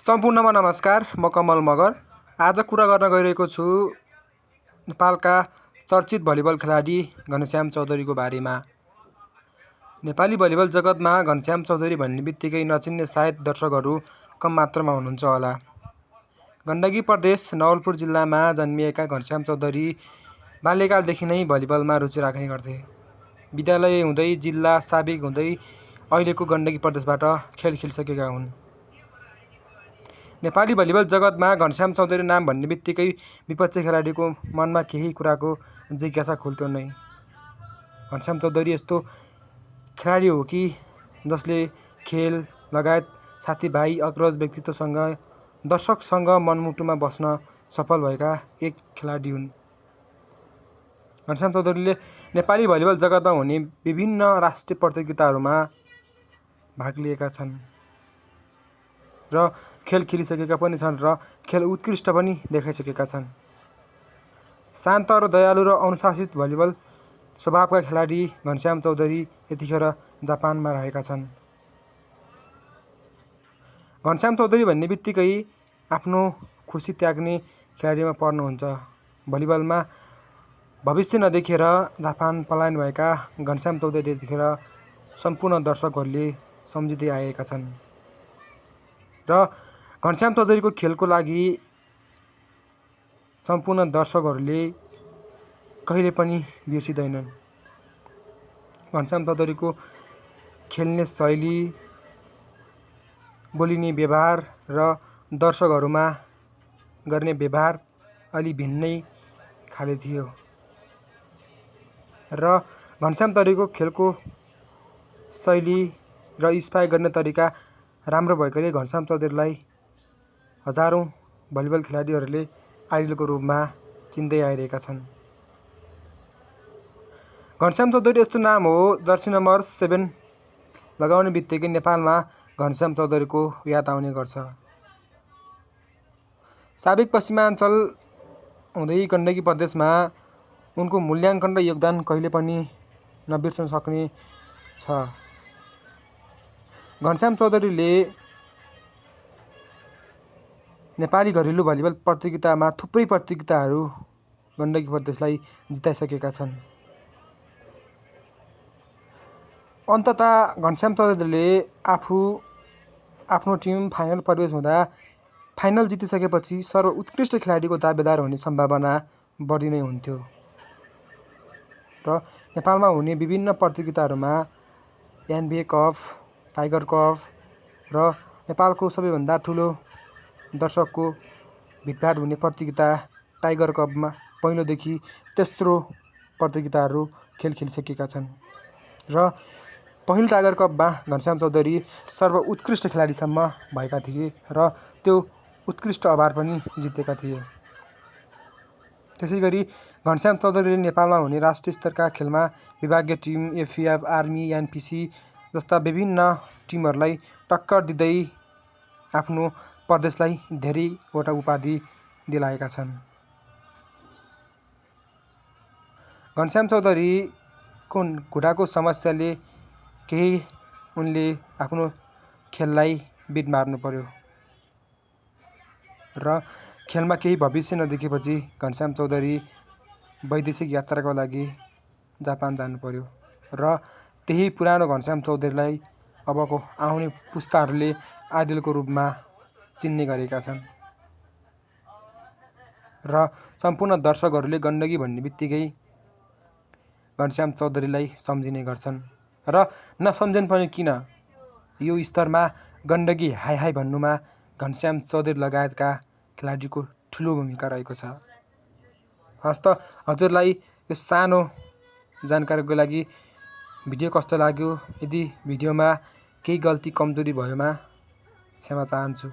सम्पूर्णमा नमस्कार। म कमल मगर। आज कुरा गर्न गइरहेको छु नेपालका चर्चित भलिबल खेलाडी घनश्याम चौधरीको बारेमा। नेपाली भलिबल जगतमा घनश्याम चौधरी भन्ने बित्तिकै नचिन्ने सायद दर्शकहरू कम मात्रामा हुनुहुन्छ होला। गण्डकी प्रदेश नवलपुर जिल्लामा जन्मिएका घनश्याम चौधरी बाल्यकालदेखि नै भलिबलमा रुचि राख्ने गर्थे। विद्यालय हुँदै जिल्ला साबिक हुँदै अहिलेको गण्डकी प्रदेशबाट खेल खेलिसकेका हुन्। नेपाली भलिबल जगतमा घनश्याम चौधरी नाम भन्ने बित्तिकै विपक्षी खेलाडीको मनमा केही कुराको जिज्ञासा खुल्थ्यो नै। घनश्याम चौधरी यस्तो खेलाडी हो कि जसले खेल लगायत साथीभाइ अग्रज व्यक्तित्वसँग दर्शकसँग मनमुटुमा बस्न सफल भएका एक खेलाडी हुन्। घनश्याम चौधरीले नेपाली भलिबल जगतमा हुने विभिन्न राष्ट्रिय प्रतियोगिताहरूमा भाग लिएका छन् र खेल खेलिसकेका पनि छन् र खेल उत्कृष्ट पनि देखाइसकेका छन्। शान्त र दयालु र अनुशासित भलिबल स्वभावका खेलाडी घनश्याम चौधरी यतिखेर जापानमा रहेका छन्। घनश्याम चौधरी भन्ने बित्तिकै आफ्नो खुसी त्याग्ने खेलाडीमा पर्नुहुन्छ। भलिबलमा भविष्य नदेखेर जापान पलायन भएका घनश्याम चौधरी यतिखेर सम्पूर्ण दर्शकहरूले सम्झिँदै आएका छन् र घनश्याम चौधरीको खेलको लागि सम्पूर्ण दर्शकहरूले कहिले पनि बिर्सिँदैनन्। घनश्याम चौधरीको खेल्ने शैली, बोलिने व्यवहार र दर्शकहरूमा गर्ने व्यवहार अलि भिन्नै खाले थियो र घनश्याम चौधरीको खेलको शैली र इन्स्पायर गर्ने तरिका राम्रो भएकोले घनश्याम चौधरीलाई हजारौँ भलिबल खेलाडीहरूले आइडलको रूपमा चिन्दै आइरहेका छन्। घनश्याम चौधरी यस्तो नाम हो, जर्सी नम्बर 7 लगाउने बित्तिकै नेपालमा घनश्याम चौधरीको याद आउने गर्छ। साबिक पश्चिमाञ्चल हुँदै गण्डकी प्रदेशमा उनको मूल्याङ्कन र योगदान कहिले पनि नबिर्सन सक्ने छ। घनश्याम चौधरीले नेपाली घरेलु भलिबल प्रतियोगितामा थुप्रै प्रतियोगिताहरू गण्डकी प्रदेशलाई जिताइसकेका छन्। अन्ततः घनश्याम चौधरीले आफ्नो टिम फाइनल प्रवेश हुँदा फाइनल जितिसकेपछि सर्वोत्कृष्ट खेलाडीको दावेदार हुने सम्भावना बढी नै हुन्थ्यो र नेपालमा हुने विभिन्न प्रतियोगिताहरूमा एनबिए कप, टाइगर कप र नेपालको सबैभन्दा ठुलो दर्शकको भिडभाड हुने प्रतियोगिता टाइगर कपमा पहिलोदेखि तेस्रो प्रतियोगिताहरू खेल खेलिसकेका छन् र पहिलो टाइगर कपमा घनश्याम चौधरी सर्वोत्कृष्ट खेलाडीसम्म भएका थिए र त्यो उत्कृष्ट अवार्ड पनि जितेका थिए। त्यसैगरी घनश्याम चौधरीले नेपालमा हुने राष्ट्रिय स्तरका खेलमा विभागीय टिम, एफआइएफ, आर्मी, एनपिसी जस्ता विभिन्न टिमहरूलाई टक्कर दिँदै आफ्नो प्रदेशलाई धेरैवटा उपाधि दिलाएका छन्। घनश्याम चौधरीको घुँडाको समस्याले उनले आफ्नो खेललाई बिट मार्नु पर्यो र खेलमा केही भविष्य नदेखेपछि घनश्याम चौधरी वैदेशिक यात्राको लागि जापान जानु पर्यो र त्यही पुरानो घनश्याम चौधरीलाई अबको आउने पुस्ताहरूले आइडलको रूपमा चिन्ने गरेका छन् र सम्पूर्ण दर्शकहरूले गण्डकी भन्ने बित्तिकै घनश्याम चौधरीलाई सम्झिने गर्छन् र नसम्झेन पनि किन, यो स्तरमा गण्डकी हाई हाई भन्नुमा घनश्याम चौधरी लगायतका खेलाडीको ठुलो भूमिका रहेको छ। हस्त हजुरलाई यो सानो जानकारीको लागि भिडियो कस्तो लाग्यो? यदि भिडियोमा केही गल्ती कमजोरी भएमा क्षमा चाहन्छु।